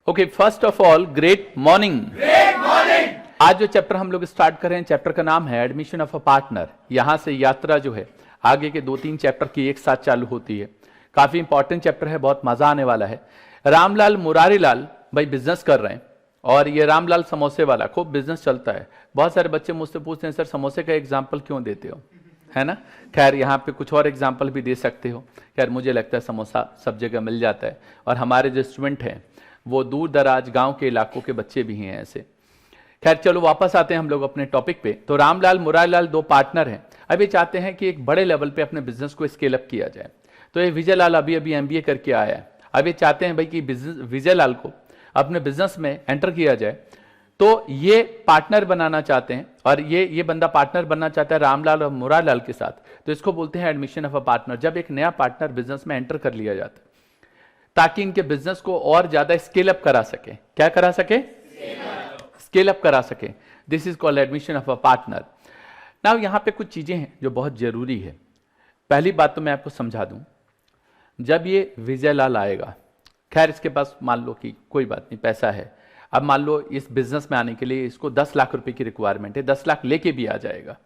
Okay, first of all great morning. आज जो chapter हम लोग स्टार्ट कर रहे हैं, चैप्टर का नाम है एडमिशन ऑफ अ पार्टनर। यहां से यात्रा जो है आगे के 2-3 चैप्टर की एक साथ चालू होती है। काफी इंपॉर्टेंट चैप्टर है, बहुत मजा आने वाला है। रामलाल मुरारीलाल भाई बिजनेस कर रहे हैं और ये रामलाल समोसे वाला खूब बिजनेस चलता है। बहुत सारे बच्चे मुझसे पूछते हैं सर समोसे का एग्जाम्पल क्यों देते हो, है ना। खैर यहाँ पे कुछ और एग्जाम्पल भी दे सकते हो। खैर मुझे लगता है समोसा सब जगह मिल जाता है और हमारे जो स्टूडेंट हैं वो दूर दराज गांव के इलाकों के बच्चे भी हैं ऐसे। खैर चलो वापस आते हैं हम लोग अपने टॉपिक पे। तो रामलाल मुरारीलाल 2 पार्टनर हैं। अब ये चाहते हैं कि एक बड़े लेवल पे अपने बिजनेस को स्केल अप किया जाए। तो ये विजय लाल अभी MBA करके आया है। अब ये चाहते हैं भाई कि विजय लाल को अपने बिजनेस में एंटर किया जाए। तो ये पार्टनर बनाना चाहते हैं और ये बंदा पार्टनर बनना चाहता है रामलाल और मुरारीलाल के साथ। तो इसको बोलते हैं एडमिशन ऑफ अ पार्टनर। जब एक नया पार्टनर बिजनेस में एंटर कर लिया जाता है ताकि इनके बिजनेस को और ज्यादा स्केल अप करा सके। क्या करा सके? स्केल अप करा सके। This is called admission of a partner. Now यहां पे कुछ चीजें हैं जो बहुत जरूरी है। पहली बात तो मैं आपको समझा दूं, जब ये विजय लाल आएगा, खैर इसके पास मान लो कि कोई बात नहीं पैसा है। अब मान लो इस बिजनेस में आने के लिए इसको 10 लाख रुपए की रिक्वायरमेंट है, 10 लाख लेके भी आ जाएगा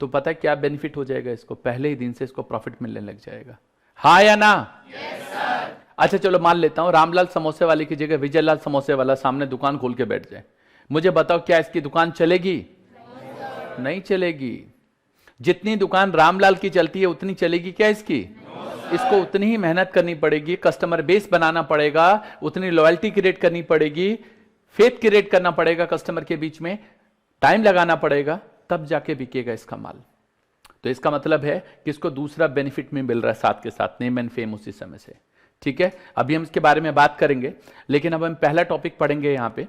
तो पता है क्या बेनिफिट हो जाएगा इसको? पहले ही दिन से इसको प्रॉफिट मिलने लग जाएगा। हाँ या ना? yes, sir. अच्छा चलो मान लेता हूं रामलाल समोसे वाले की जगह विजय लाल समोसे वाला सामने दुकान खोल के बैठ जाए। मुझे बताओ क्या इसकी दुकान चलेगी? नहीं चलेगी। जितनी दुकान रामलाल की चलती है उतनी चलेगी क्या इसकी? इसको उतनी ही मेहनत करनी पड़ेगी, कस्टमर बेस बनाना पड़ेगा, उतनी लॉयल्टी क्रिएट करनी पड़ेगी, फेथ क्रिएट करना पड़ेगा कस्टमर के बीच में, टाइम लगाना पड़ेगा, तब जाके बिकेगा इसका माल। तो इसका मतलब है कि इसको दूसरा बेनिफिट में मिल रहा है साथ के साथ, नेम एंड फेम उसी समय से। ठीक है, अभी हम इसके बारे में बात करेंगे, लेकिन अब हम पहला टॉपिक पढ़ेंगे यहां पे।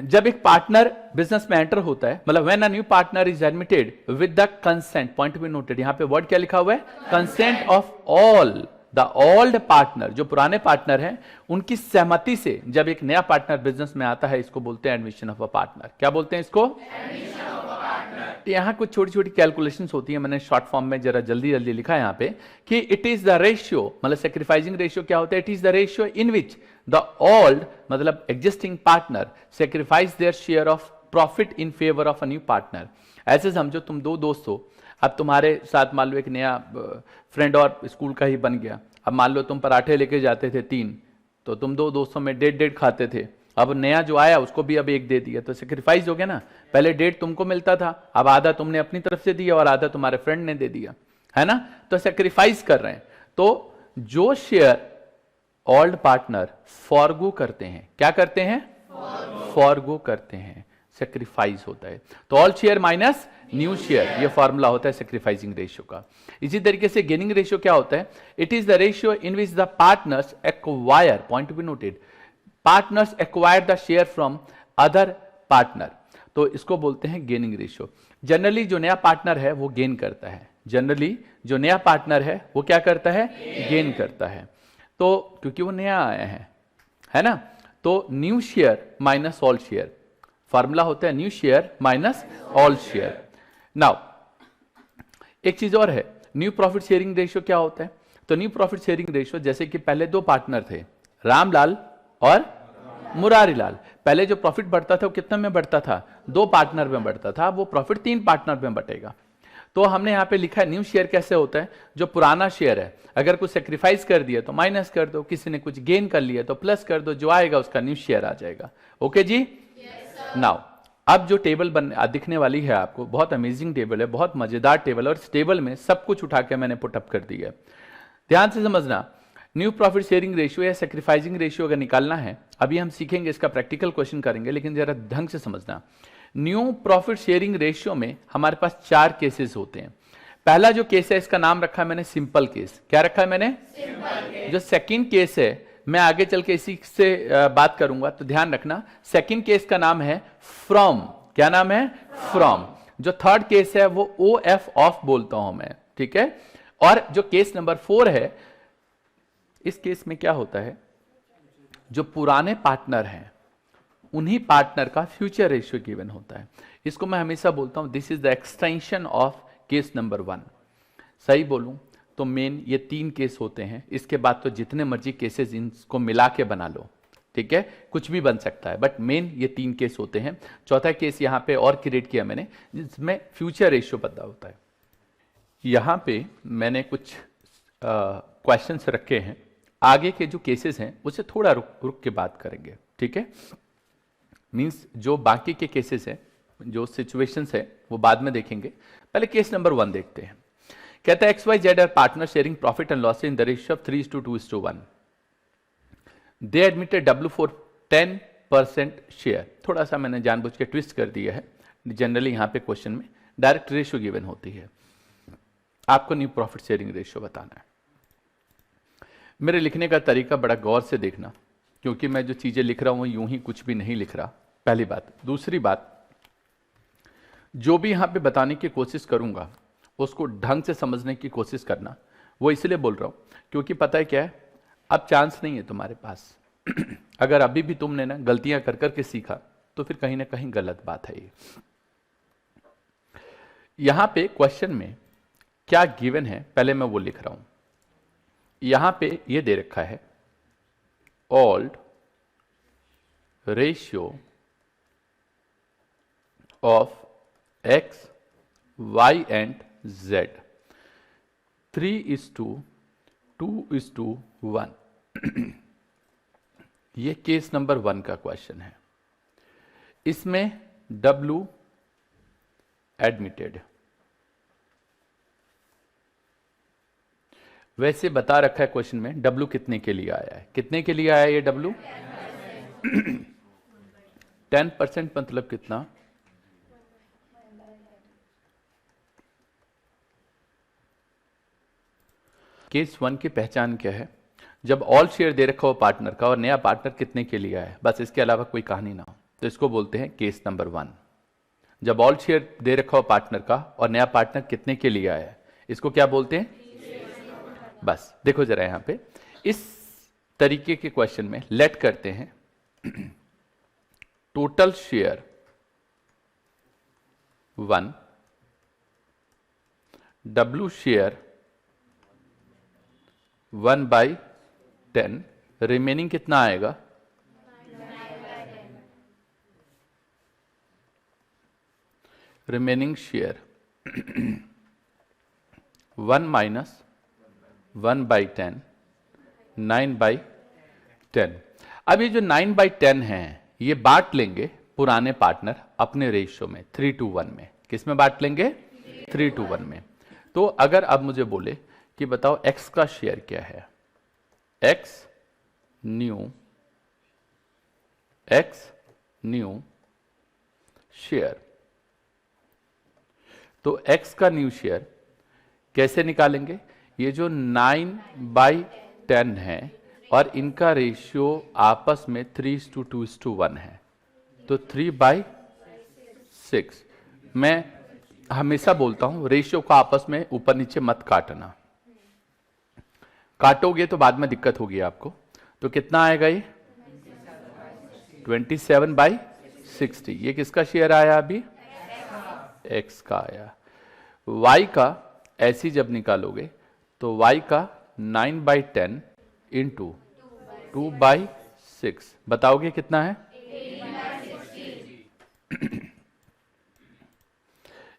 जब एक पार्टनर बिजनेस में एंटर होता है, मतलब when a new partner is admitted with the consent, point be noted, यहां पे वर्ड क्या लिखा हुआ है? Consent of all the old partner. जो पुराने पार्टनर हैं उनकी सहमति से जब एक नया पार्टनर बिजनेस में आता है, इसको बोलते हैं एडमिशन ऑफ अ पार्टनर। क्या बोलते हैं इसको? तो यहाँ कुछ छोटी छोटी कैलकुलेशंस होती है, मैंने शॉर्ट फॉर्म में जरा जल्दी जल्दी लिखा है यहाँ पे कि इट इज द रेशियो, मतलब सेक्रीफाइसिंग रेशियो क्या होता है? It is the ratio in which the old मतलब existing partner sacrifice their share of profit in favour of a new partner. ऐसे समझो तुम 2 दोस्त हो, अब तुम्हारे साथ मान लो एक नया फ्रेंड और स्कूल का ही बन गया। अब मान लो तुम पराठे लेके जाते थे 3, तो तुम 2 दोस्तों में 1.5 खाते थे। अब नया जो आया उसको भी अब 1 दे दिया, तो सेक्रीफाइस हो गया ना। पहले 1.5 तुमको मिलता था, अब आधा तुमने अपनी तरफ से दिया और आधा तुम्हारे फ्रेंड ने दे दिया, है ना। तो सेक्रीफाइस कर रहे हैं। तो जो शेयर ओल्ड पार्टनर फॉरगो करते हैं, क्या करते हैं? फॉरगो करते हैं, सेक्रीफाइस होता है। तो all share minus new share, ये फॉर्मूला होता है सेक्रीफाइसिंग रेशियो का। इसी तरीके से गेनिंग रेशियो क्या होता है? It is the ratio in which the partners acquire, point to be noted, partners acquire the share from other partner. तो इसको बोलते हैं गेनिंग रेशियो। जनरली जो नया पार्टनर है वो गेन करता है, जनरली जो नया पार्टनर है वो क्या करता है? गेन करता है। तो क्योंकि वो नया आया है ना। तो new share minus all share, formula होता है new share minus all share. Now एक चीज और है, न्यू प्रॉफिट शेयरिंग रेशियो क्या होता है? तो न्यू प्रॉफिट शेयरिंग रेशियो, जैसे कि पहले 2 पार्टनर थे, रामलाल और मुरारीलाल। पहले जो प्रॉफिट बढ़ता था वो कितने में बढ़ता था? 2 पार्टनर में बढ़ता था। वो प्रॉफिट 3 पार्टनर में बटेगा। तो हमने यहां पे लिखा है न्यू शेयर कैसे होता है? जो पुराना शेयर है अगर कुछ सेक्रीफाइस कर दिया तो माइनस कर दो, किसी ने कुछ गेन कर लिया तो प्लस कर दो, जो आएगा उसका न्यू शेयर आ जाएगा। ओके जी? नाउ अब जो टेबल दिखने वाली है आपको, बहुत अमेजिंग टेबल है, बहुत मजेदार टेबल, और इस टेबल में सब कुछ उठा के मैंने पुटअप कर दिया है। ध्यान से समझना, न्यू प्रॉफिट शेयरिंग रेशियो या सेक्रीफाइसिंग रेशियो अगर निकालना है, अभी हम सीखेंगे, इसका प्रैक्टिकल क्वेश्चन करेंगे, लेकिन जरा ढंग से समझना। न्यू प्रॉफिट शेयरिंग रेशियो में हमारे पास 4 केसेस होते हैं। पहला जो केस है इसका नाम रखा है मैंने सिंपल केस। क्या रखा है मैंने? Simple case. जो सेकंड केस है, मैं आगे चल के इसी से बात करूंगा, तो ध्यान रखना। सेकंड केस का नाम है फ्रॉम। क्या नाम है? फ्रॉम। जो थर्ड केस है वो OF ऑफ बोलता हूं मैं, ठीक है। और जो केस नंबर 4 है, इस केस में क्या होता है? जो पुराने पार्टनर हैं उन्हीं पार्टनर का फ्यूचर रेशियो गिवन होता है। इसको मैं हमेशा बोलता हूं this is the extension of case number 1। सही बोलूं तो मेन ये 3 केस होते हैं, इसके बाद तो जितने मर्जी केसेस इनको मिला के बना लो, ठीक है, कुछ भी बन सकता है, बट मेन ये 3 केस होते हैं। चौथा केस यहाँ पे और क्रिएट किया मैंने, जिसमें फ्यूचर रेशियो पता होता है। यहाँ पे मैंने कुछ क्वेश्चंस रखे हैं, आगे के जो केसेस हैं उसे थोड़ा रुक के बात करेंगे, ठीक है। मीन्स जो बाकी के केसेस हैं, जो सिचुएशंस है, वो बाद में देखेंगे। पहले केस नंबर 1 देखते हैं। कहता है XYZ are partner sharing profit and loss in the ratio of 3:2:1। They admitted W for 10% share. थोड़ा सा मैंने जानबूझ के ट्विस्ट कर दिया है, जनरली यहाँ पे क्वेश्चन में डायरेक्ट रेशियो गिवन होती है, आपको न्यू प्रॉफिट शेयरिंग रेशियो बताना है। मेरे लिखने का तरीका बड़ा गौर से देखना, क्योंकि मैं जो चीजें लिख रहा हूं यूं ही कुछ भी नहीं लिख रहा, पहली बात। दूसरी बात, जो भी यहां पे बताने की कोशिश करूंगा उसको ढंग से समझने की कोशिश करना। वो इसलिए बोल रहा हूं क्योंकि पता है क्या है, अब चांस नहीं है तुम्हारे पास। अगर अभी भी तुमने ना गलतियां कर करके सीखा तो फिर कहीं ना कहीं गलत बात है ये। यहां पे क्वेश्चन में क्या गिवन है, पहले मैं वो लिख रहा हूं। यहां पे ये दे रखा है old ratio of X, Y and Z 3:2:1। ये केस नंबर 1 का क्वेश्चन है। इसमें W एडमिटेड, वैसे बता रखा है क्वेश्चन में W कितने के लिए आया है, कितने के लिए आया है ये W? 10% मतलब कितना? केस 1 की पहचान क्या है? जब ऑल शेयर दे रखा हो पार्टनर का और नया पार्टनर कितने के लिए आया है, बस इसके अलावा कोई कहानी ना हो, तो इसको बोलते हैं केस नंबर 1। जब ऑल शेयर दे रखा हो पार्टनर का और नया पार्टनर कितने के लिए आया है, इसको क्या बोलते हैं? बस देखो जरा यहां पे इस तरीके के क्वेश्चन में लेट करते हैं total share 1, W share 1/10, remaining कितना आएगा? 9/10। Remaining share 1 minus 1/10, 9/10। अब ये जो 9/10 है ये बांट लेंगे पुराने पार्टनर अपने रेशियो में 3:1 में। किस में बांट लेंगे? 3:1 में। तो अगर अब मुझे बोले कि बताओ X का शेयर क्या है, X न्यू शेयर, तो X का न्यू शेयर कैसे निकालेंगे? ये जो 9/10 है और इनका रेशियो आपस में 3:2:1 है, तो 3/6। मैं हमेशा बोलता हूं रेशियो का आपस में ऊपर नीचे मत काटना, काटोगे तो बाद में दिक्कत होगी आपको। तो कितना आएगा ये? 27/60। ये किसका शेयर आया अभी? X का आया। Y का ऐसी जब निकालोगे तो Y का 9/10 इंटू 2/6, बताओगे कितना है?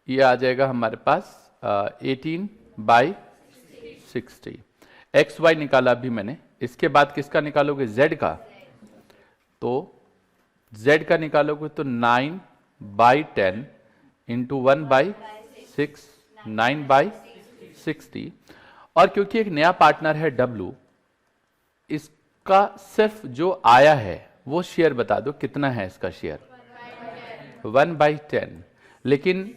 ये आ जाएगा हमारे पास 18/60। XY निकाला अभी मैंने, इसके बाद किसका निकालोगे? Z का। तो Z का निकालोगे तो 9/10 इंटू 1/6, 9/60। और क्योंकि एक नया पार्टनर है W, इसका सिर्फ जो आया है वो शेयर बता दो कितना है इसका शेयर? 1/10। लेकिन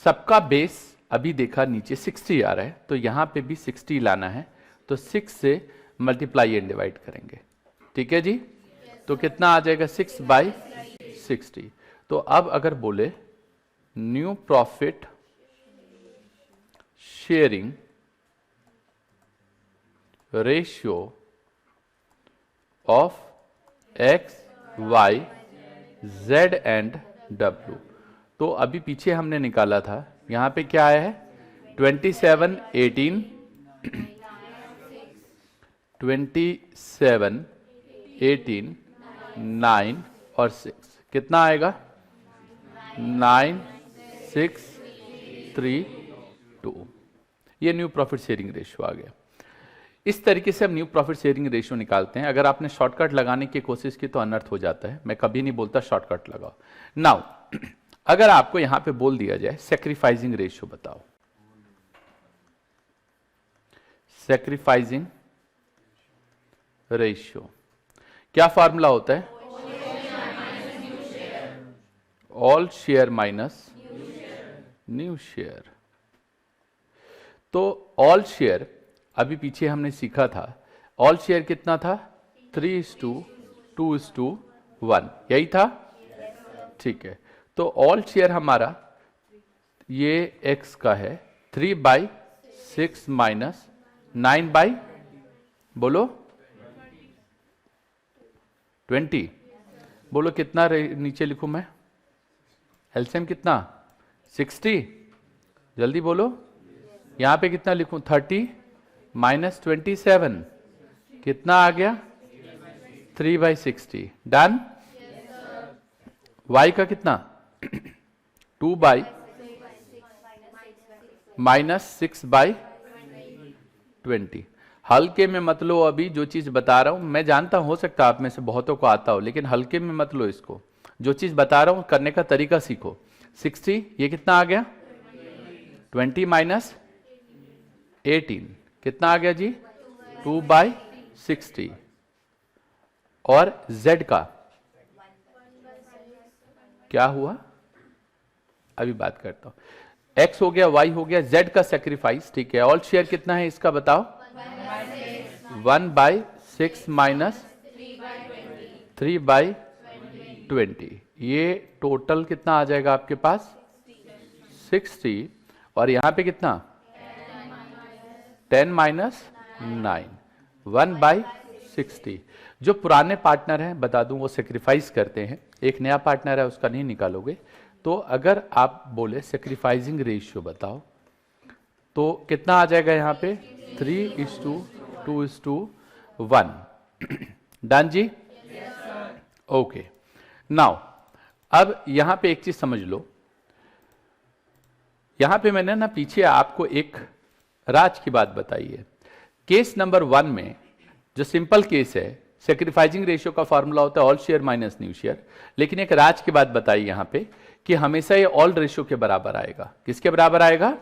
सबका बेस अभी देखा नीचे 60 आ रहा है, तो यहां पे भी 60 लाना है, तो 6 से मल्टीप्लाई एंड डिवाइड करेंगे। ठीक है जी? तो कितना आ जाएगा? 6/60। तो अब अगर बोले new profit sharing ratio of X, Y, Z and W, तो अभी पीछे हमने निकाला था, यहां पे क्या आया है? 27, 18, 27, 18, 9 और 6, कितना आएगा? 9 6 3 2। ये न्यू प्रॉफिट शेयरिंग रेशियो आ गया। इस तरीके से हम न्यू प्रॉफिट शेयरिंग रेशियो निकालते हैं। अगर आपने शॉर्टकट लगाने की कोशिश की तो अनर्थ हो जाता है। मैं कभी नहीं बोलता शॉर्टकट लगाओ। नाउ अगर आपको यहां पे बोल दिया जाए सैक्रिफाइसिंग रेशियो बताओ, सैक्रिफाइसिंग रेशियो क्या फॉर्मूला होता है? All share minus new share. तो ऑल शेयर अभी पीछे हमने सीखा था, ऑल शेयर कितना था? 3:2:1, यही था? ठीक है, तो ऑल शेयर हमारा ये x का है 3/6 माइनस 9 बोलो 20। बोलो कितना नीचे लिखूं मैं? एलसीएम कितना? 60। जल्दी बोलो, यहां पे कितना लिखूं? 30 माइनस 27, कितना आ गया? 3/60। डन। y का कितना? 2 माइनस 6/20। हल्के में मत लो, अभी जो चीज बता रहा हूं मैं जानता हूं हो सकता है आप में से बहुतों को आता हो, लेकिन हल्के में मत लो इसको। जो चीज बता रहा हूं करने का तरीका सीखो। 60, ये कितना आ गया? 20 माइनस 18, कितना आ गया जी? 2/60। और z का क्या हुआ अभी बात करता हूं। x हो गया, y हो गया, z का सेक्रीफाइस। ठीक है, ऑल शेयर कितना है इसका बताओ? 1/6 माइनस 3/20। ये टोटल कितना आ जाएगा आपके पास? 60। और यहां पे कितना? 10 माइनस 9, 1/60। जो पुराने पार्टनर हैं बता दूं वो सेक्रीफाइस करते हैं, एक नया पार्टनर है उसका नहीं निकालोगे। तो अगर आप बोले सेक्रीफाइसिंग रेशियो बताओ तो कितना आ जाएगा यहाँ पे? 3:2:1। डन जी? ओके। नाउ अब यहां पे एक चीज समझ लो, यहां पे मैंने ना पीछे आपको एक राज की बात बताई है। केस नंबर 1 में जो सिंपल केस है, सेक्रीफाइसिंग रेशियो का फॉर्मूला होता है all share minus new share, लेकिन एक राज की बात बताई यहां पे कि हमेशा ये ऑल रेशियो के बराबर आएगा। किसके बराबर आएगा?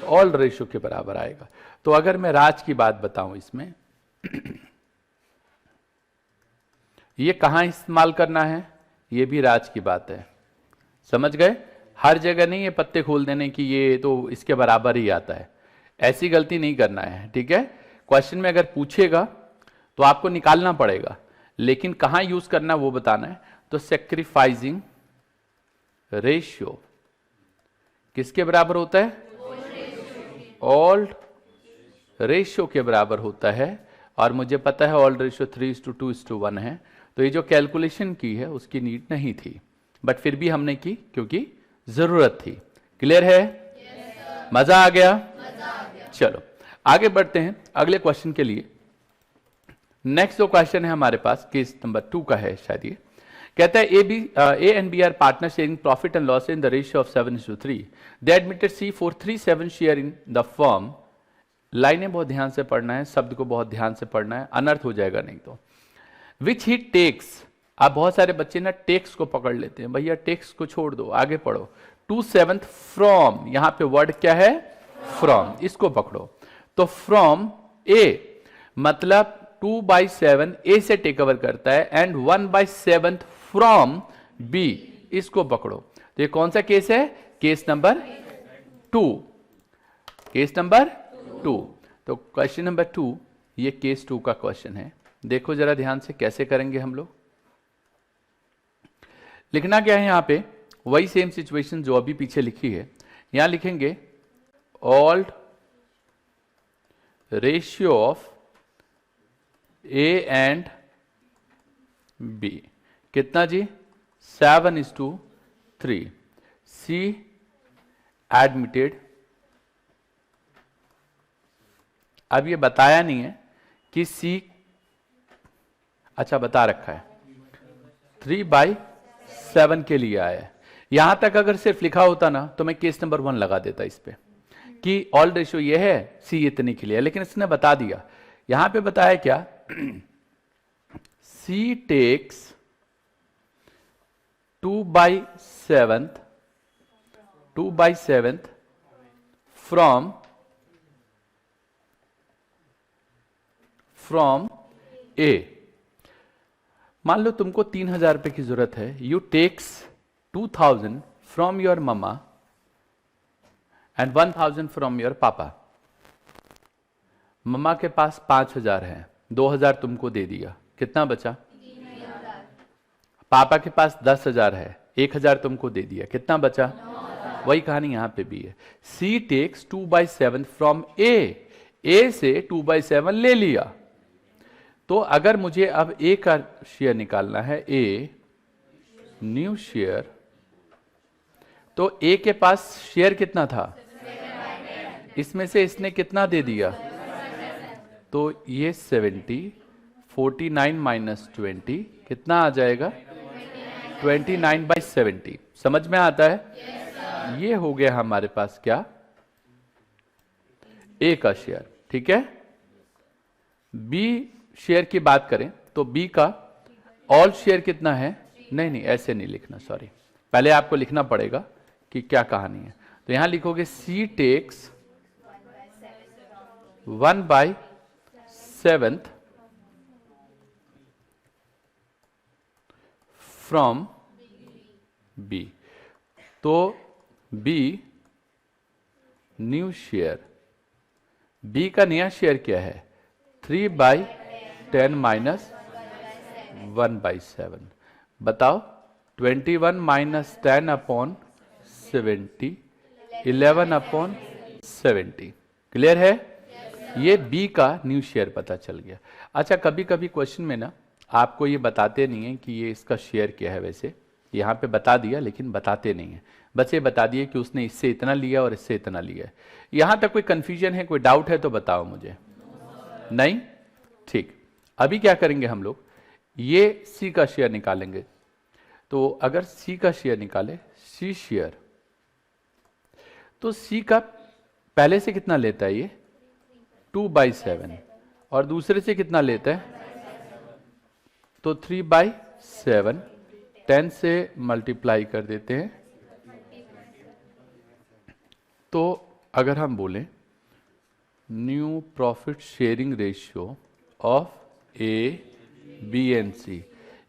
ऑल रेशियो के बराबर आएगा। तो अगर मैं राज की बात बताऊं इसमें, ये कहां इस्तेमाल करना है ये भी राज की बात है। समझ गए? हर जगह नहीं ये पत्ते खोल देने की ये तो इसके बराबर ही आता है, ऐसी गलती नहीं करना है। ठीक है, क्वेश्चन में अगर पूछेगा तो आपको निकालना पड़ेगा, लेकिन कहां यूज करना वो बताना है। तो सेक्रीफाइसिंग रेशियो किसके बराबर होता है? ऑल रेशियो के बराबर होता है। और मुझे पता है ऑल रेशियो 3:2:1 है, तो ये जो कैलकुलेशन की है उसकी नीड नहीं थी, बट फिर भी हमने की क्योंकि जरूरत थी। क्लियर है? मजा आ गया? चलो आगे बढ़ते हैं अगले क्वेश्चन के लिए। नेक्स्ट जो क्वेश्चन है हमारे पास केस नंबर 2 का है शायद। ये कहता है a and b are partner sharing profit and loss in the ratio of 7:3। They admitted c for 37 share in the firm. लाइनें बहुत ध्यान से पढ़ना है, शब्द को बहुत ध्यान से पढ़ना है, अनर्थ हो जाएगा नहीं तो। विच ही टेक्स, आप बहुत सारे बच्चे ना टेक्स को पकड़ लेते हैं, भैया टेक्स को छोड़ दो आगे पढ़ो। 2/7 फ्रॉम, यहां पे वर्ड क्या है? फ्रॉम, इसको पकड़ो। तो फ्रॉम ए मतलब 2/7 ए से टेक ओवर करता है एंड 1/7 फ्रॉम बी, इसको पकड़ो। तो ये कौन सा केस है? Case number 2। Case number 2। तो क्वेश्चन नंबर 2 ये केस 2 का क्वेश्चन है। देखो जरा ध्यान से कैसे करेंगे हम लोग। लिखना क्या है यहां पे? वही सेम सिचुएशन जो अभी पीछे लिखी है, यहां लिखेंगे all ratio of a and b. कितना जी? 7:3। सी एडमिटेड, अब ये बताया नहीं है कि सी, अच्छा बता रखा है 3/7 के लिए आया है। यहां तक अगर सिर्फ लिखा होता ना तो मैं केस नंबर 1 लगा देता इस पे कि ऑल रेशियो ये है, सी इतने के लिए, लेकिन इसने बता दिया। यहां पे बताया क्या, सी टेक्स 2/7 फ्रॉम ए। मान लो तुमको 3,000 रुपए की जरूरत है, you takes 2,000 from your mama and 1,000 from your papa. मम्मा के पास 5,000 है, 2,000 तुमको दे दिया, कितना बचा? 3,000। पापा के पास 10,000 है, 1,000 तुमको दे दिया, कितना बचा? 9,000। वही कहानी यहां पे भी है। सी टेक्स 2/7 फ्रॉम ए से 2/7 ले लिया। तो अगर मुझे अब ए का शेयर निकालना है, ए न्यू शेयर, तो ए के पास शेयर कितना था? इसमें से इसने कितना दे दिया? तो ये 70, 49 माइनस 20 कितना आ जाएगा? 29/70। समझ में आता है? ये हो गया हमारे पास क्या? ए का शेयर। ठीक है, बी शेयर की बात करें तो बी का ऑल शेयर कितना है? नहीं, ऐसे नहीं लिखना, सॉरी, पहले आपको लिखना पड़ेगा कि क्या कहानी है। तो यहां लिखोगे सी टेक्स 1/7 फ्रॉम बी। तो बी न्यू शेयर, बी का नया शेयर क्या है? 3/10 माइनस 1/7। बताओ, 21 माइनस 10 अपॉन 70, 11 अपॉन 70। क्लियर है? ये बी का न्यू शेयर पता चल गया। अच्छा, कभी कभी क्वेश्चन में ना आपको ये बताते नहीं है कि ये इसका शेयर क्या है। वैसे यहाँ पे बता दिया, लेकिन बताते नहीं है, बस ये बता दिए कि उसने इससे इतना लिया और इससे इतना लिया है। यहाँ तक कोई कंफ्यूजन है, कोई डाउट है तो बताओ मुझे। नहीं? ठीक, अभी क्या करेंगे हम लोग, ये सी का शेयर निकालेंगे। तो अगर सी का शेयर निकाले, सी शेयर, तो सी का पहले से कितना लेता है? ये 2/7, और दूसरे से कितना लेता है? तो 3/7, 10 से मल्टीप्लाई कर देते हैं। तो अगर हम बोलें new profit sharing ratio of A, B and C,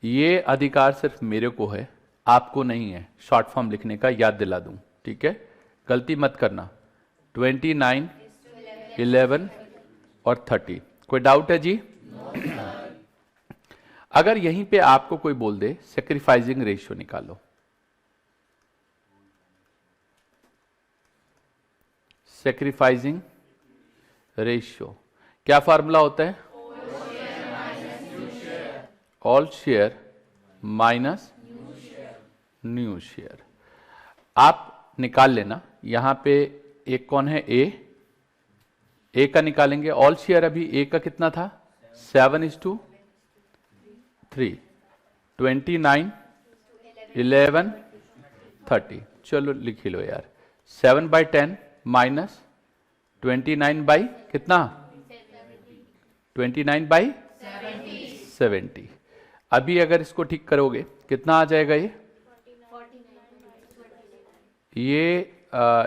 ये अधिकार सिर्फ मेरे को है, आपको नहीं है। शॉर्ट फॉर्म लिखने का याद दिला दूं, ठीक है? गलती मत करना। 29, 11 और 30। कोई डाउट है जी? अगर यहीं पे आपको कोई बोल दे सैक्रिफाइसिंग रेशियो निकालो, सैक्रिफाइसिंग रेशियो क्या फॉर्मूला होता है? All share minus new share. आप निकाल लेना। यहां पे एक कौन है? ए का निकालेंगे। ऑल शेयर अभी ए का कितना था? 7:3, 29, 11, 30। चलो लिख ही लो यार। 7/10 माइनस 29 कितना? 29/70। अभी अगर इसको ठीक करोगे कितना आ जाएगा? ये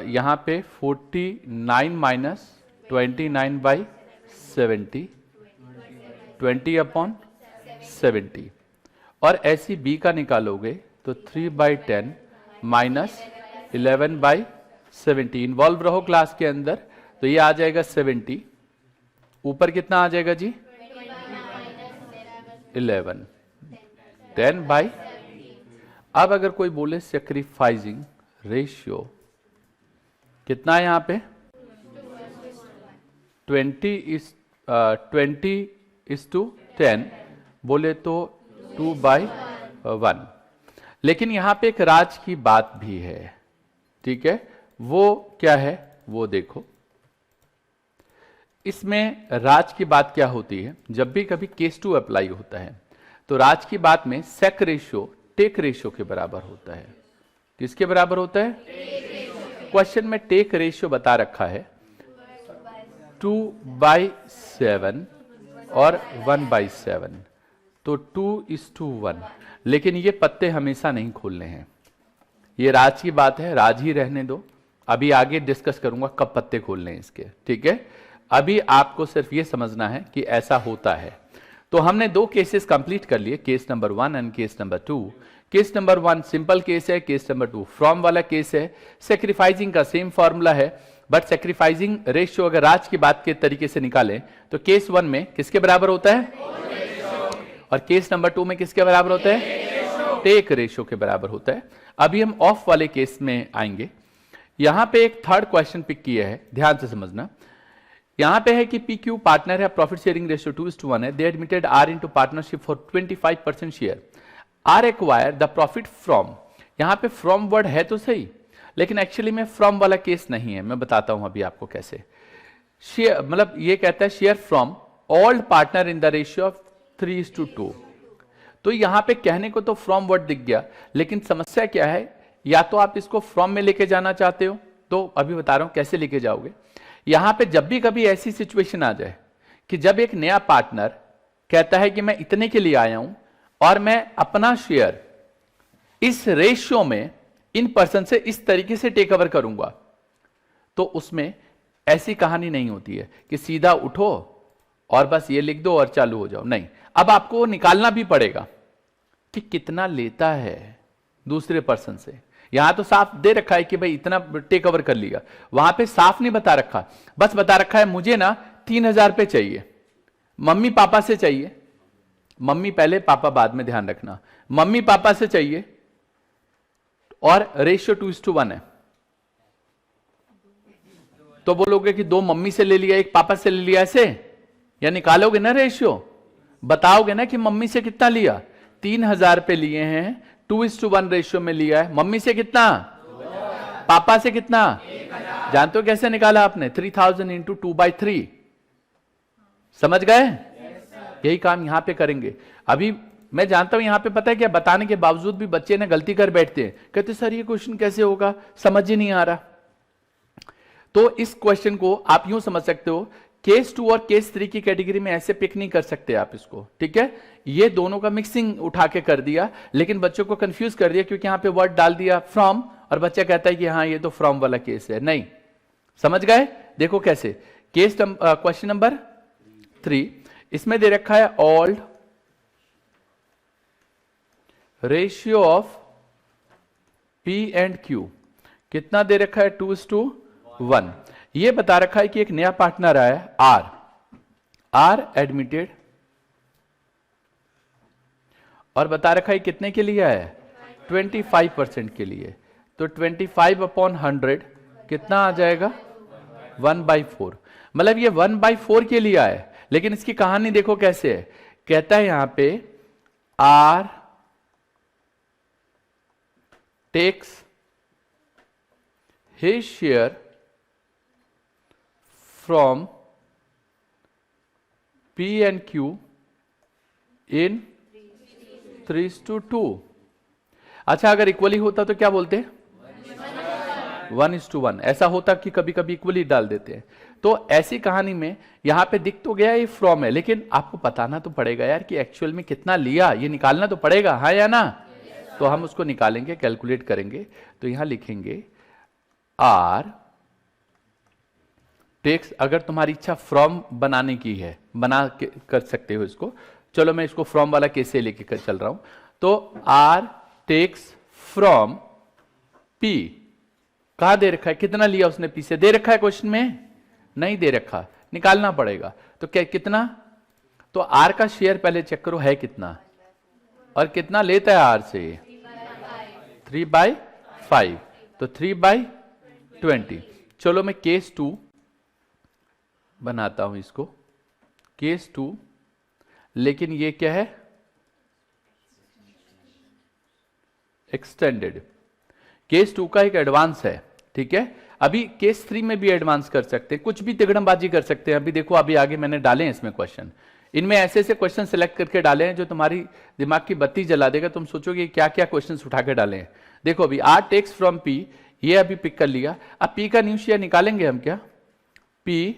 यहां पे 49 माइनस 29/70, 20/70। और ऐसी बी का निकालोगे तो 3/10 माइनस 11/70। इन्वॉल्व रहो क्लास के अंदर। तो ये आ जाएगा 70, ऊपर कितना आ जाएगा जी? 11, 10/। अब अगर कोई बोले सैक्रिफाइसिंग रेशियो कितना है यहां पे? 20:10 बोले तो 2/1। लेकिन यहां पे एक राज की बात भी है, ठीक है? वो क्या है वो देखो। इसमें राज की बात क्या होती है? जब भी कभी केस टू अप्लाई होता है तो राज की बात में सेक रेशियो टेक रेशियो के बराबर होता है। किसके बराबर होता है? क्वेश्चन में टेक रेशियो बता रखा है 2/7 और 1/7, तो 2:1। लेकिन ये पत्ते हमेशा नहीं खोलने हैं, ये राज की बात है, राज ही रहने दो। अभी आगे डिस्कस करूंगा कब पत्ते खोलने हैं इसके, ठीक है। अभी आपको सिर्फ ये समझना है कि ऐसा होता है। तो हमने 2 केसेस कंप्लीट कर लिए, case number 1 and case number 2। Case number 1 simple case है, केस नंबर 2 फ्रॉम वाला केस है। सेक्रीफाइसिंग का सेम फॉर्मूला है, बट सेक्रीफाइसिंग रेशियो अगर राज की बात के तरीके से निकालें तो केस 1 में किसके बराबर होता है, और केस नंबर 2 में किसके बराबर होता है? टेक रेशियो के बराबर होता है। अभी हम ऑफ वाले केस में आएंगे। यहां पे एक थर्ड क्वेश्चन पिक किया है, ध्यान से समझना। यहां पे है कि पी क्यू पार्टनर है, प्रॉफिट शेयरिंग रेशियो 2:1 है। They admitted R into partnership for 25% share. R acquire the profit from, यहां पे फ्रॉम वर्ड है तो सही, लेकिन एक्चुअली में फ्रॉम वाला केस नहीं है। मैं बताता हूं अभी आपको कैसे। शेयर मतलब ये कहता है share from all partner in the ratio of 3:2। तो यहां पे कहने को तो फ्रॉम वर्ड दिख गया, लेकिन समस्या क्या है, या तो आप इसको फ्रॉम में लेके जाना चाहते हो, तो अभी बता रहा हूं कैसे लेके जाओगे। यहां पे जब भी कभी ऐसी सिचुएशन आ जाए कि जब एक नया पार्टनर कहता है कि मैं इतने के लिए आया हूं और मैं अपना शेयर इस रेशियो में इन पर्सन से इस तरीके से टेक ओवर करूंगा, तो उसमें ऐसी कहानी नहीं होती है कि सीधा उठो और बस ये लिख दो और चालू हो जाओ। नहीं, अब आपको निकालना भी पड़ेगा कि कितना लेता है दूसरे पर्सन से। यहां तो साफ दे रखा है कि भाई इतना टेक ओवर कर लिया, वहां पे साफ नहीं बता रखा, बस बता रखा है मुझे ना 3,000 पे चाहिए, मम्मी पापा से चाहिए, मम्मी पहले पापा बाद में, ध्यान रखना, मम्मी पापा से चाहिए, और रेशियो 2:1 है। तो बोलोगे कि 2 मम्मी से ले लिया 1 पापा से ले लिया, ऐसे या निकालोगे ना रेशियो, बताओगे ना कि मम्मी से कितना लिया, 3,000 पे लिए हैं, 2:1 रेशियो में लिया है। मम्मी से कितना, पापा से कितना, जानते हो कैसे निकाला आपने? 3,000 इंटू 2/3। समझ गए? यही काम यहां पे करेंगे। अभी मैं जानता हूं यहां पे पता है क्या, बताने के बावजूद भी बच्चे ने गलती कर बैठते हैं, कहते सर ये क्वेश्चन कैसे होगा, समझ ही नहीं आ रहा। तो इस क्वेश्चन को आप यूं समझ सकते हो, केस 2 और केस 3 की कैटेगरी में ऐसे पिक नहीं कर सकते आप इसको, ठीक है। ये दोनों का मिक्सिंग उठा के कर दिया, लेकिन बच्चों को कंफ्यूज कर दिया क्योंकि यहां पे वर्ड डाल दिया फ्रॉम, और बच्चा कहता है कि हाँ ये तो फ्रॉम वाला केस है। नहीं, समझ गए? देखो कैसे, केस क्वेश्चन नंबर 3, इसमें दे रखा है all ratio of P and Q, कितना दे रखा है? 2:1। ये बता रखा है कि एक नया पार्टनर आया आर एडमिटेड, और बता रखा है कितने के लिए आया है? 25% के लिए। तो 25/100 कितना आ जाएगा? 1/4। मतलब ये 1/4 के लिए आया है, लेकिन इसकी कहानी देखो कैसे है। कहता है यहां पे R takes his share from P and Q in 3:2। अच्छा, अगर इक्वली होता तो क्या बोलते? 1:1। ऐसा होता कि कभी कभी इक्वली डाल देते हैं। तो ऐसी कहानी में यहां पे दिख तो गया ये फ्रॉम है, लेकिन आपको बताना तो पड़ेगा यार कि एक्चुअल में कितना लिया, ये निकालना तो पड़ेगा, हाँ या ना? तो हम उसको निकालेंगे, कैलकुलेट करेंगे। तो यहां लिखेंगे आर टेक्स, अगर तुम्हारी इच्छा फ्रॉम बनाने की है बना के कर सकते हो इसको। चलो मैं इसको फ्रॉम वाला केस से लेके चल रहा हूं। तो आर टेक्स फ्रॉम पी, कहां दे रखा है, कितना लिया उसने पी से? दे रखा है क्वेश्चन में? नहीं दे रखा, निकालना पड़ेगा। तो क्या कितना? तो आर का शेयर पहले चेक करो है कितना, और कितना लेता है आर से? 3/5। तो 3/20। चलो मैं केस 2 बनाता हूं इसको, केस 2, लेकिन ये क्या है? एक्सटेंडेड। केस 2 का एक एडवांस है, ठीक है। अभी केस 3 में भी एडवांस कर सकते हैं, कुछ भी तिगड़मबाजी कर सकते हैं। अभी देखो, अभी आगे मैंने डाले हैं इसमें क्वेश्चन। इनमें ऐसे ऐसे क्वेश्चन सिलेक्ट करके डाले हैं जो तुम्हारी दिमाग की बत्ती जला देगा, तुम सोचोगे क्या क्या क्वेश्चन उठा के डाले हैं। देखो अभी आर टेक्स फ्रॉम पी, ये अभी पिक कर लिया। अब पी का न्यू शेयर निकालेंगे हम क्या, पी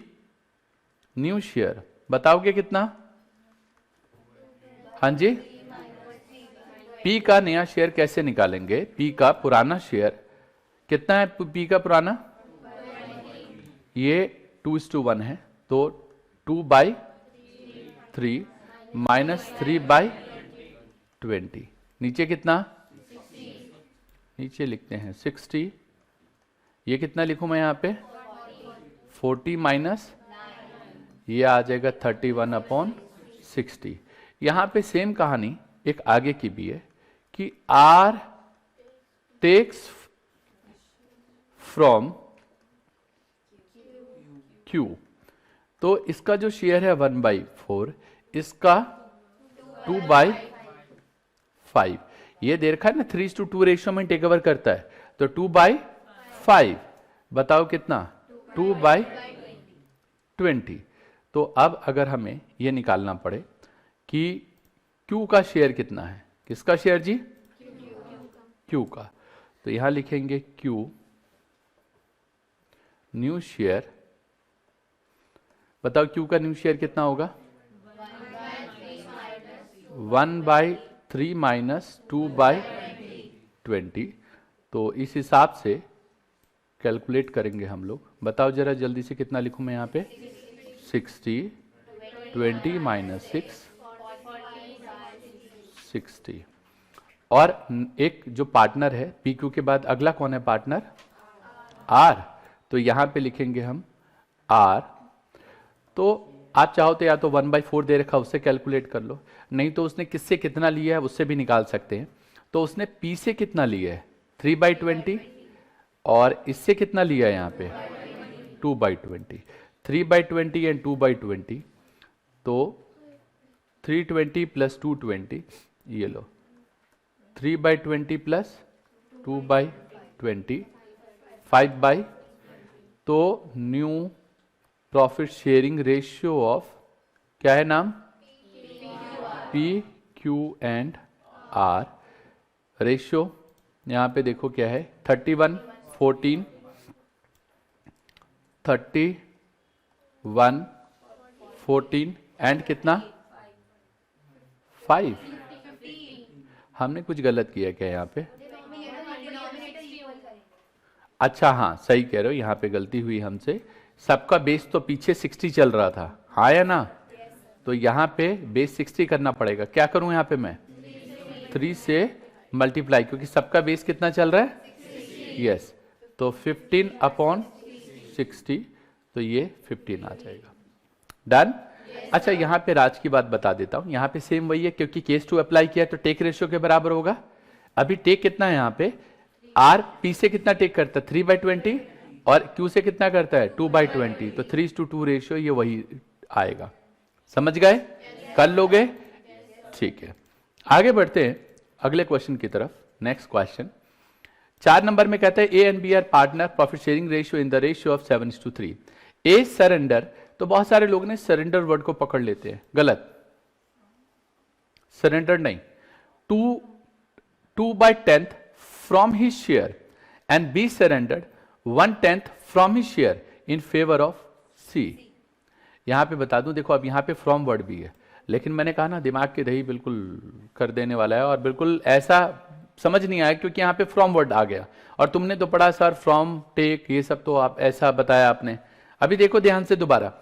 न्यू शेयर बताओगे कितना? हाँ जी, पी का नया शेयर कैसे निकालेंगे? पी का पुराना शेयर कितना है? पी का पुराना ये 2:1 है, तो 2/3 माइनस 3/20, नीचे कितना? नीचे लिखते हैं 60। ये कितना लिखूं मैं यहां पे? 40 माइनस ये आ जाएगा 31/60। यहां पे सेम कहानी एक आगे की भी है कि आर टेक्स फ्रॉम क्यू, तो इसका जो शेयर है 1/4, इसका 2/5। ये दे रखा है ना 3:2 रेशियो में टेक ओवर करता है, तो 2/5 बताओ कितना? 2/20। तो अब अगर हमें ये निकालना पड़े कि Q का शेयर कितना है, किसका शेयर जी? Q का, तो यहां लिखेंगे Q न्यू शेयर। बताओ Q का न्यू शेयर कितना होगा? 1/3 माइनस 2/20। तो इस हिसाब से कैलकुलेट करेंगे हम लोग। बताओ जरा जल्दी से कितना लिखूं मैं यहां पे? 60, 20 माइनस 6, 60। और एक जो पार्टनर है PQ के बाद अगला कौन है पार्टनर? R, तो यहां पे लिखेंगे हम R। तो आप चाहो तो या तो 1/4 दे रखा उससे कैलकुलेट कर लो, नहीं तो उसने किससे कितना लिया है उससे भी निकाल सकते हैं। तो उसने P से कितना लिया है? 3/20, और इससे कितना लिया है यहाँ पे? 2/20। 3/20 एंड 2/20, तो 320 प्लस 220, ये लो 3/20 प्लस 2/20, 5/, तो new profit sharing ratio of क्या है नाम? P, Q and R। Ratio यहां पे देखो क्या है? 31, 14, 31, 14 एंड कितना? 5। हमने कुछ गलत किया क्या यहाँ पे? अच्छा हाँ सही कह रहे हो, यहाँ पे गलती हुई हमसे। सबका बेस तो पीछे 60 चल रहा था, हाँ या ना? तो यहाँ पे बेस 60 करना पड़ेगा। क्या करूं यहाँ पे मैं? 3 से मल्टीप्लाई, क्योंकि सबका बेस कितना चल रहा है? यस, तो 15/60, तो ये 15 आ जाएगा। डन। अच्छा यहाँ पे राज की बात बता देता हूं, यहाँ पे सेम वही है, क्योंकि केस 2 अप्लाई किया तो टेक रेशियो के बराबर होगा। अभी टेक कितना है यहाँ पे? आर पी से कितना टेक करता है? 3/20, और क्यू से कितना करता है? 2/20, तो 3:2 रेशियो ये वही आएगा। समझ गए? कर लोगे? ठीक है, आगे बढ़ते हैं अगले क्वेश्चन की तरफ। नेक्स्ट क्वेश्चन 4 नंबर में कहता है a and b are partner, profit sharing ratio in the ratio of 7:3। A surrender, तो बहुत सारे लोग ने सरेंडर वर्ड को पकड़ लेते हैं, गलत। सरेंडर नहीं, 2/10 from his share and B surrendered 1/10 from his share in favour of C. यहां पे बता दूं, देखो अब यहां पे फ्रॉम वर्ड भी है, लेकिन मैंने कहा ना दिमाग की दही बिल्कुल कर देने वाला है, और बिल्कुल ऐसा समझ नहीं आया क्योंकि यहां पे फ्रॉम वर्ड आ गया। और तुमने तो पढ़ा सर फ्रॉम, टेक, ये सब तो आप ऐसा बताया आपने। अभी देखो ध्यान से दोबारा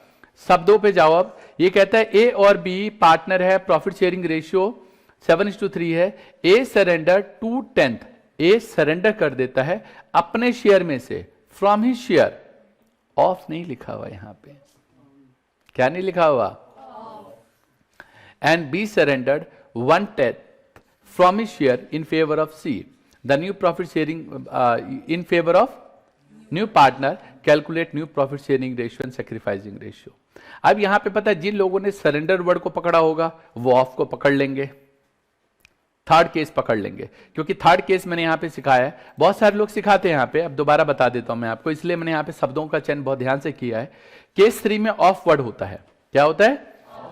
शब्दों पे जाओ। अब ये कहता है ए और बी पार्टनर है, प्रॉफिट शेयरिंग रेशियो 7:3 है। ए सरेंडर 2/10, ए सरेंडर कर देता है अपने शेयर में से, फ्रॉम हिज शेयर। ऑफ नहीं लिखा हुआ यहां पे, क्या नहीं लिखा हुआ? And B surrendered 1/10 from his share in favour of c. The new profit sharing in favour of new partner, calculate new profit sharing ratio and sacrificing ratio. अब यहां पे पता है जिन लोगों ने सरेंडर वर्ड को पकड़ा होगा वो ऑफ को पकड़ लेंगे, थर्ड केस पकड़ लेंगे, क्योंकि थर्ड केस मैंने यहां पे सिखाया है। बहुत सारे लोग सिखाते हैं यहां पे, अब दोबारा बता देता हूं मैं आपको, इसलिए मैंने यहां पे शब्दों का चयन बहुत ध्यान से किया है। केस 3 में ऑफ वर्ड होता है। क्या होता है?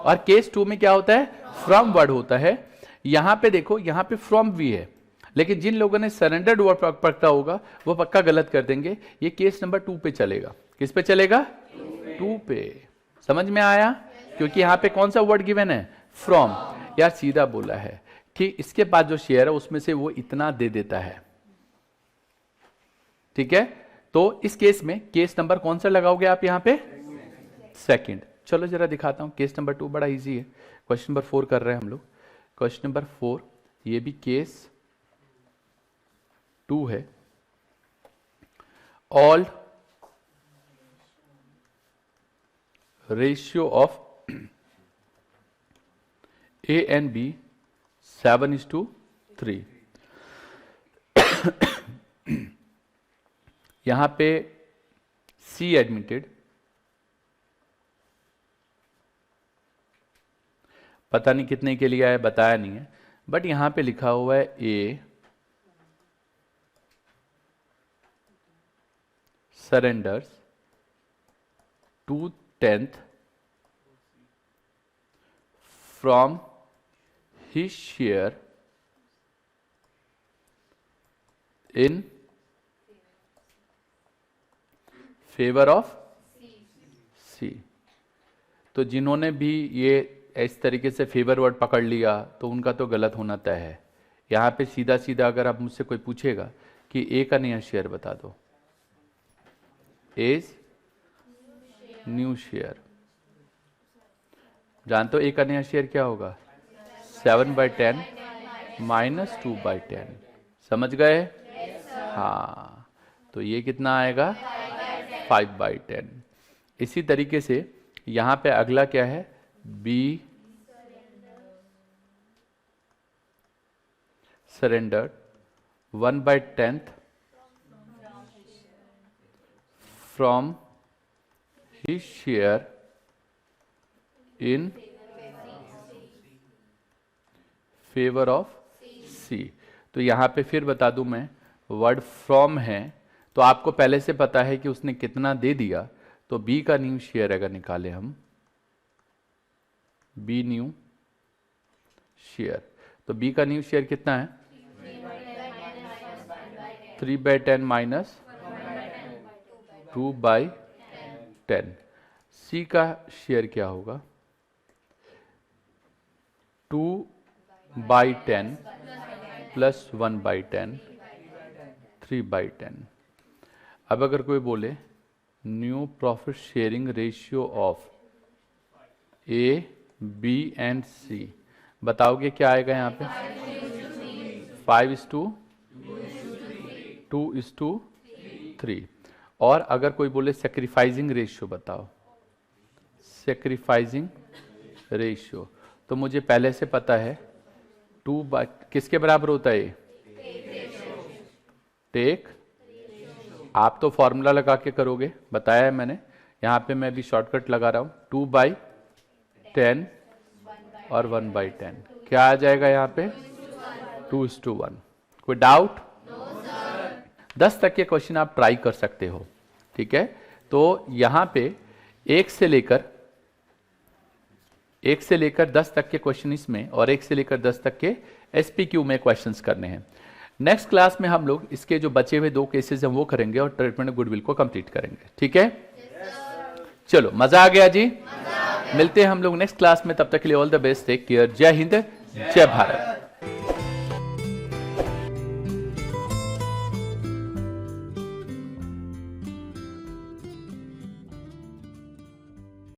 और केस 2 में क्या होता है, फ्रॉम वर्ड होता है। यहां पे देखो, यहां पे फ्रॉम भी है, लेकिन जिन लोगों ने सरेंडर्ड वर्ड पकड़ा होगा वो पक्का गलत कर देंगे। ये केस नंबर 2 पे चलेगा। किस पे चलेगा? 2 पे। समझ में आया? क्योंकि यहां पे कौन सा वर्ड गिवन है? फ्रॉम। यार सीधा बोला है कि इसके बाद जो शेयर है उसमें से वो इतना दे देता है। ठीक है, तो इस केस में केस नंबर कौन सा लगाओगे आप यहां पे? सेकंड। चलो जरा दिखाता हूं। केस नंबर 2 बड़ा इजी है। क्वेश्चन नंबर 4 कर रहे हैं हम लोग। क्वेश्चन नंबर 4, ये भी केस 2 है। All ratio of A and B 7:3। यहां पे C एडमिटेड, पता नहीं कितने के लिए आया, बताया नहीं है, बट यहां पे लिखा हुआ है A surrenders 2/10 from his share in favor of C। तो जिन्होंने भी ये इस तरीके से फेवर वर्ड पकड़ लिया तो उनका तो गलत होना तय है। यहां पे सीधा सीधा अगर आप मुझसे कोई पूछेगा कि ए का नया शेयर बता दो, एज न्यू शेयर, जानते हो ए का नया शेयर क्या होगा? 7/10 - 2/10। समझ गए? हाँ, तो ये कितना आएगा? 5/10। इसी तरीके से यहां पे अगला क्या है? B surrender 1/10 from his share in favour of C. तो यहां पे फिर बता दूं मैं, वर्ड फ्रॉम है तो आपको पहले से पता है कि उसने कितना दे दिया। तो बी का न्यू शेयर अगर निकाले हम, बी न्यू शेयर, तो बी का न्यू शेयर कितना है? 3/10 - 2/10। सी का शेयर क्या होगा? 2/10 + 1/10 3/10। अब अगर कोई बोले new profit sharing ratio of A, B and C, बताओगे क्या आएगा यहाँ पे? 5:2:3। और अगर कोई बोले सैक्रिफाइसिंग रेशियो बताओ, सैक्रिफाइसिंग रेशियो, तो मुझे पहले से पता है 2 किसके बराबर होता है? टेक। आप तो फॉर्मूला लगा के करोगे, बताया है मैंने। यहां पे मैं भी शॉर्टकट लगा रहा हूं, 2/10 और 1/10। क्या आ जाएगा यहाँ पे? 2:1। कोई डाउट? 10 तक के क्वेश्चन आप ट्राई कर सकते हो। ठीक है, तो यहां पे 1 से लेकर 10 तक के क्वेश्चन इसमें और 1 से लेकर 10 तक के एसपीक्यू में क्वेश्चंस करने हैं। नेक्स्ट क्लास में हम लोग इसके जो बचे हुए 2 केसेस हैं वो करेंगे और ट्रीटमेंट गुडविल को कंप्लीट करेंगे। ठीक है, चलो, मजा आ गया जी? मिलते हैं हम लोग नेक्स्ट क्लास में, तब तक के लिए all the best, take care, Jai Hind, जय भारत।